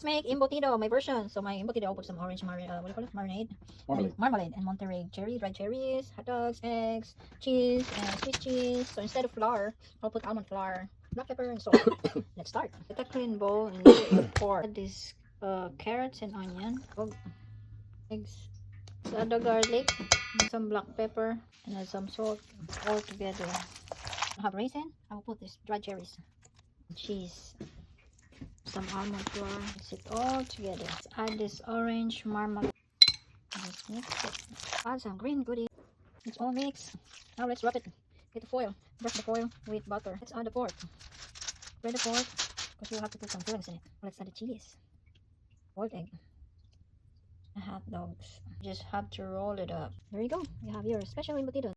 Let's make embutido, my version. So my embutido, I'll put some orange what do you call it? Marinade. Marmalade and Monterey cherry, dried cherries, hot dogs, eggs, cheese, and Swiss cheese. So instead of flour, I'll put almond flour, black pepper, and salt. Let's start. Get a clean bowl and pour. Add this carrots and onion, eggs. So add the garlic, and some black pepper, and add some salt all together. I have raisin. I will put this dried cherries, cheese, some almond flour. Mix it all together. Let's add this orange marmalade. Let's mix it. Add some green goodies. It's all mixed. Now let's wrap it. Get the foil. Brush the foil with butter. Let's add the pork. Spread the pork because you have to put some fillings in it. Let's add the cheese, boiled egg, hot dogs. Just have to roll it up. There you go. You have your special embutido.